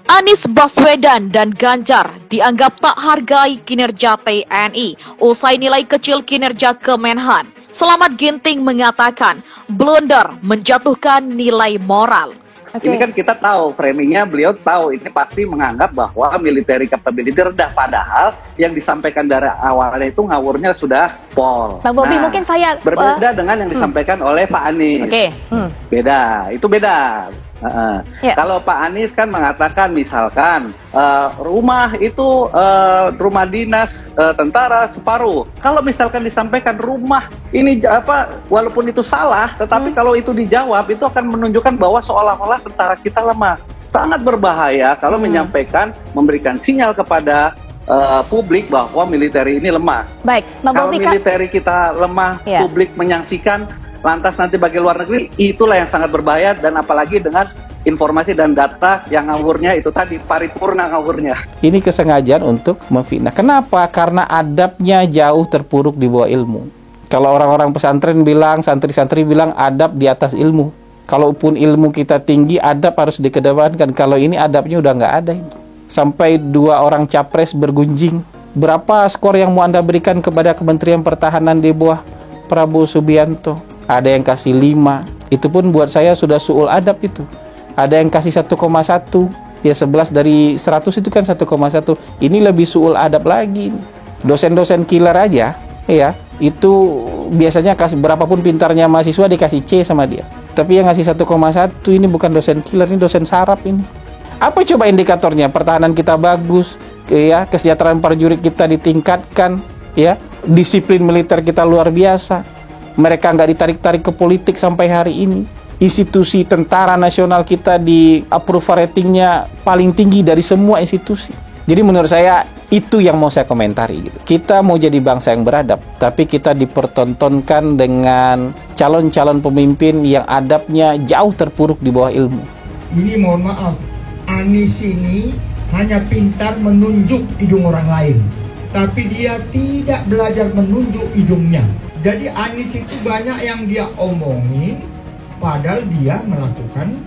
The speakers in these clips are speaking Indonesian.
Anies Baswedan dan Ganjar dianggap tak hargai kinerja TNI usai nilai kecil kinerja Kemenhan. Selamat Ginting mengatakan blunder menjatuhkan nilai moral. Ini kan kita tahu framingnya, beliau tahu ini pasti menganggap bahwa military capability rendah, padahal yang disampaikan dari awalnya itu ngawurnya sudah pol. Bang Bobi, mungkin saya berbeda dengan yang disampaikan oleh Pak Anies. Beda, itu beda. Kalau Pak Anies kan mengatakan misalkan rumah itu rumah dinas tentara separuh. Kalau misalkan disampaikan rumah ini walaupun itu salah, tetapi kalau itu dijawab itu akan menunjukkan bahwa seolah-olah tentara kita lemah. Sangat berbahaya kalau menyampaikan, memberikan sinyal kepada publik bahwa militer ini lemah. Baik, kalau militer kita lemah, publik menyaksikan, lantas nanti bagi luar negeri, itulah yang sangat berbahaya, dan apalagi dengan informasi dan data yang ngawurnya itu tadi, paripurna ngawurnya. Ini kesengajaan untuk memfitnah. Kenapa? Karena adabnya jauh terpuruk di bawah ilmu. Kalau orang-orang pesantren bilang, santri-santri bilang adab di atas ilmu. Kalaupun ilmu kita tinggi, adab harus dikedepankan. Kalau ini adabnya udah nggak ada ini. Sampai 2 orang capres bergunjing. Berapa skor yang mau Anda berikan kepada Kementerian Pertahanan di bawah Prabowo Subianto? Ada yang kasih 5, itu pun buat saya sudah suul adab itu. Ada yang kasih 1,1, ya 11 dari 100 itu kan 1,1. Ini lebih suul adab lagi. Dosen-dosen killer aja, ya, itu biasanya kasih berapapun pintarnya mahasiswa dikasih C sama dia. Tapi yang ngasih 1,1 ini bukan dosen killer, ini dosen sarap ini. Apa coba indikatornya? Pertahanan kita bagus, ya, kesejahteraan prajurit kita ditingkatkan, ya, disiplin militer kita luar biasa. Mereka nggak ditarik-tarik ke politik sampai hari ini. Institusi tentara nasional kita di approval ratingnya paling tinggi dari semua institusi. Jadi menurut saya itu yang mau saya komentari gitu. Kita mau jadi bangsa yang beradab, tapi kita dipertontonkan dengan calon-calon pemimpin yang adabnya jauh terpuruk di bawah ilmu. Ini mohon maaf, Anies ini hanya pintar menunjuk hidung orang lain, tapi dia tidak belajar menunjuk hidungnya. Jadi Anies itu banyak yang dia omongin, padahal dia melakukan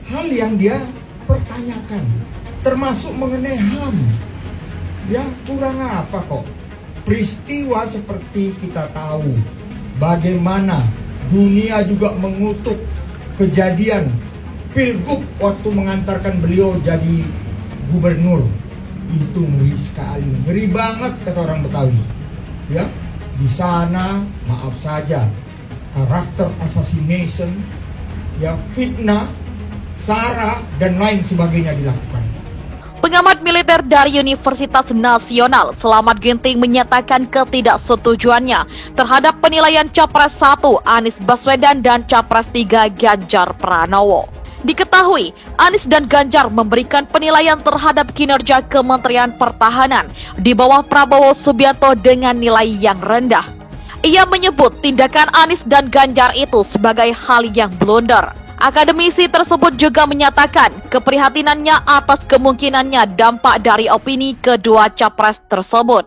hal yang dia pertanyakan, termasuk mengenai HAM. Ya, kurang apa kok? Peristiwa seperti kita tahu, bagaimana dunia juga mengutuk kejadian Pilgub waktu mengantarkan beliau jadi gubernur. Itu ngeri sekali, ngeri banget kata orang Betawi. Ya. Di sana, maaf saja, karakter assassination, ya, fitnah, sara, dan lain sebagainya dilakukan. Pengamat militer dari Universitas Nasional, Selamat Ginting menyatakan ketidaksetujuannya terhadap penilaian Capres 1 Anies Baswedan dan Capres 3 Ganjar Pranowo. Diketahui, Anies dan Ganjar memberikan penilaian terhadap kinerja Kementerian Pertahanan di bawah Prabowo Subianto dengan nilai yang rendah. Ia menyebut tindakan Anies dan Ganjar itu sebagai hal yang blunder. Akademisi tersebut juga menyatakan keprihatinannya atas kemungkinannya dampak dari opini kedua capres tersebut.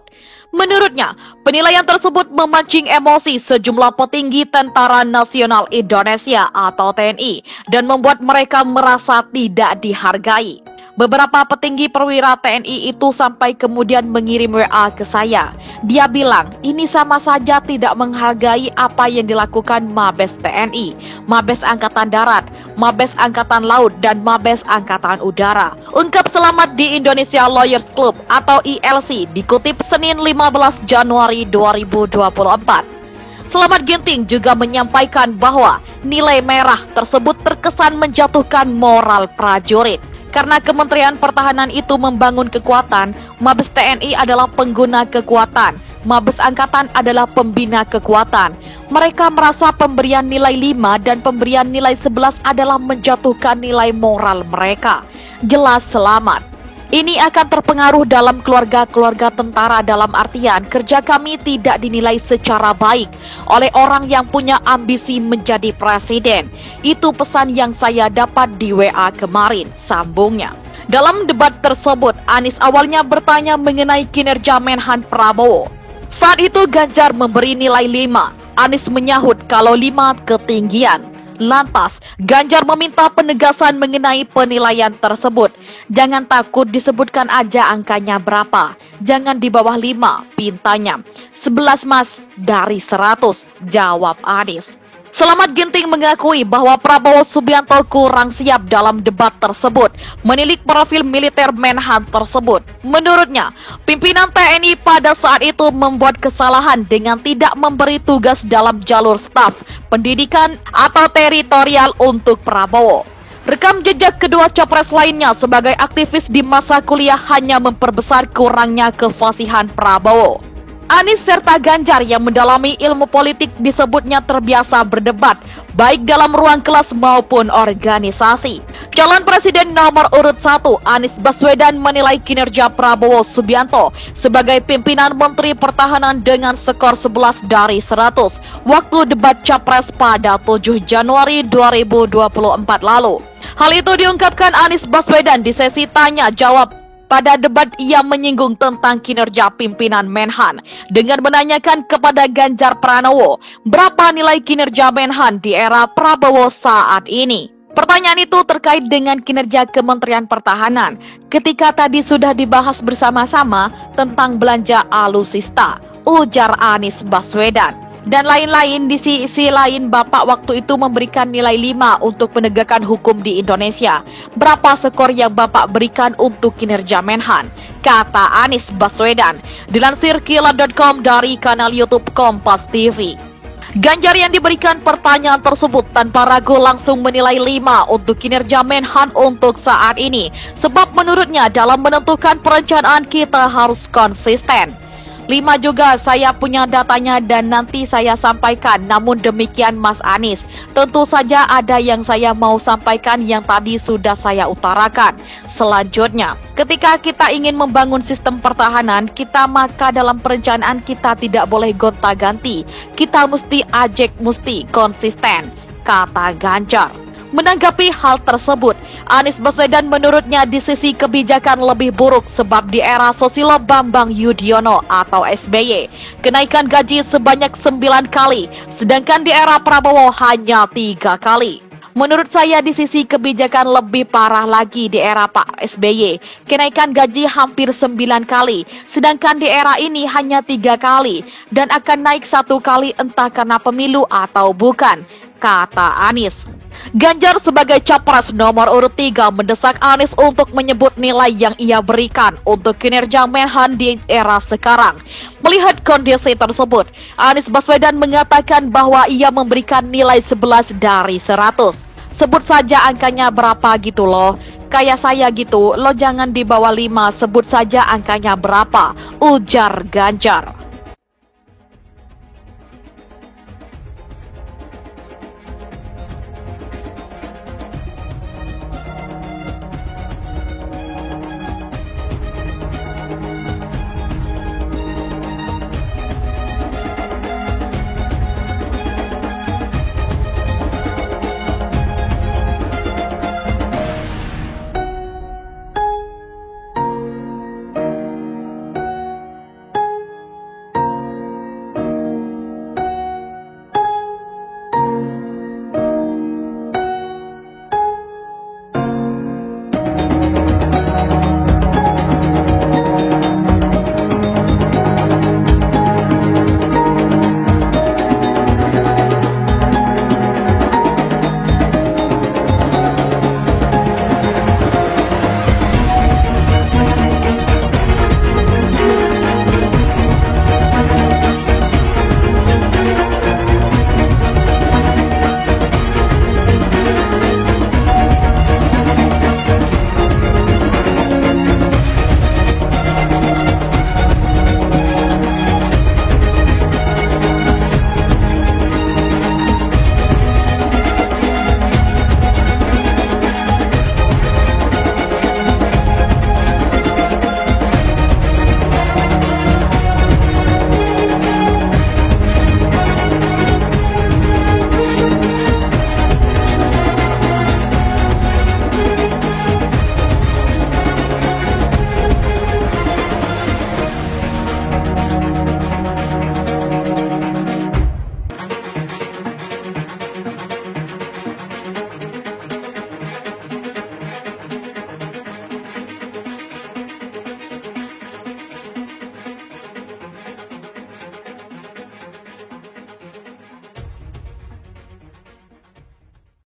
Menurutnya, penilaian tersebut memancing emosi sejumlah petinggi Tentara Nasional Indonesia atau TNI dan membuat mereka merasa tidak dihargai. Beberapa petinggi perwira TNI itu sampai kemudian mengirim WA ke saya. Dia bilang, ini sama saja tidak menghargai apa yang dilakukan Mabes TNI, Mabes Angkatan Darat, Mabes Angkatan Laut, dan Mabes Angkatan Udara. Ungkap Selamat di Indonesia Lawyers Club atau ILC dikutip Senin 15 Januari 2024. Selamat Ginting juga menyampaikan bahwa nilai merah tersebut terkesan menjatuhkan moral prajurit. Karena Kementerian Pertahanan itu membangun kekuatan, Mabes TNI adalah pengguna kekuatan, Mabes Angkatan adalah pembina kekuatan. Mereka merasa pemberian nilai 5 dan pemberian nilai 11 adalah menjatuhkan nilai moral mereka. Jelas Selamat. Ini akan terpengaruh dalam keluarga-keluarga tentara dalam artian kerja kami tidak dinilai secara baik oleh orang yang punya ambisi menjadi presiden. Itu pesan yang saya dapat di WA kemarin, sambungnya. Dalam debat tersebut, Anies awalnya bertanya mengenai kinerja Menhan Prabowo. Saat itu Ganjar memberi nilai 5. Anies menyahut kalau 5 ketinggian. Lantas, Ganjar meminta penegasan mengenai penilaian tersebut. Jangan takut disebutkan aja angkanya berapa. Jangan di bawah 5, pintanya. 11 mas dari 100, jawab Anies. Selamat Ginting mengakui bahwa Prabowo Subianto kurang siap dalam debat tersebut, menilik profil militer Menhan tersebut. Menurutnya, pimpinan TNI pada saat itu membuat kesalahan dengan tidak memberi tugas dalam jalur staf, pendidikan, atau teritorial untuk Prabowo. Rekam jejak kedua capres lainnya sebagai aktivis di masa kuliah hanya memperbesar kurangnya kefasihan Prabowo. Anies serta Ganjar yang mendalami ilmu politik disebutnya terbiasa berdebat, baik dalam ruang kelas maupun organisasi. Calon Presiden nomor urut 1, Anies Baswedan menilai kinerja Prabowo Subianto sebagai pimpinan Menteri Pertahanan dengan skor 11 dari 100 waktu debat Capres pada 7 Januari 2024 lalu. Hal itu diungkapkan Anies Baswedan di sesi tanya jawab. Pada debat ia menyinggung tentang kinerja pimpinan Menhan dengan menanyakan kepada Ganjar Pranowo berapa nilai kinerja Menhan di era Prabowo saat ini. Pertanyaan itu terkait dengan kinerja Kementerian Pertahanan ketika tadi sudah dibahas bersama-sama tentang belanja alutsista, ujar Anies Baswedan. Dan lain-lain. Di sisi lain, Bapak waktu itu memberikan nilai 5 untuk penegakan hukum di Indonesia. Berapa skor yang Bapak berikan untuk kinerja Menhan? Kata Anies Baswedan. Dilansir Kilat.com dari kanal YouTube Kompas TV. Ganjar yang diberikan pertanyaan tersebut tanpa ragu langsung menilai 5 untuk kinerja Menhan untuk saat ini. Sebab menurutnya dalam menentukan perencanaan kita harus konsisten. 5 juga saya punya datanya dan nanti saya sampaikan. Namun demikian Mas Anies, tentu saja ada yang saya mau sampaikan yang tadi sudah saya utarakan. Selanjutnya, ketika kita ingin membangun sistem pertahanan kita, maka dalam perencanaan kita tidak boleh gonta-ganti. Kita mesti mesti konsisten, kata Ganjar. Menanggapi hal tersebut, Anies Baswedan menurutnya di sisi kebijakan lebih buruk sebab di era Susilo Bambang Yudhoyono atau SBY, kenaikan gaji sebanyak 9 kali, sedangkan di era Prabowo hanya 3 kali. Menurut saya di sisi kebijakan lebih parah lagi di era Pak SBY, kenaikan gaji hampir 9 kali, sedangkan di era ini hanya 3 kali, dan akan naik 1 kali entah karena pemilu atau bukan, kata Anies. Ganjar sebagai capres nomor urut 3 mendesak Anies untuk menyebut nilai yang ia berikan untuk kinerja Menhan di era sekarang. Melihat kondisi tersebut, Anies Baswedan mengatakan bahwa ia memberikan nilai 11 dari 100. Sebut saja angkanya berapa gitu loh. Kayak saya gitu, lo jangan di bawah 5, sebut saja angkanya berapa, ujar Ganjar.